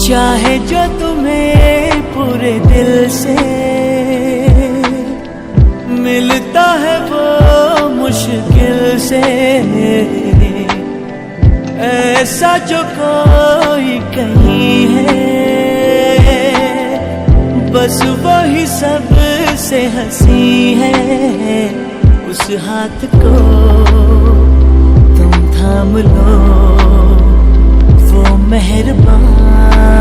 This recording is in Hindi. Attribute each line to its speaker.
Speaker 1: चाहे जो तुम्हें पूरे दिल से मिलता है वो मुश्किल से, ऐसा जो कोई कहीं है बस वही सबसे हंसी है। उस हाथ को तुम थाम लो, वो मेहरबान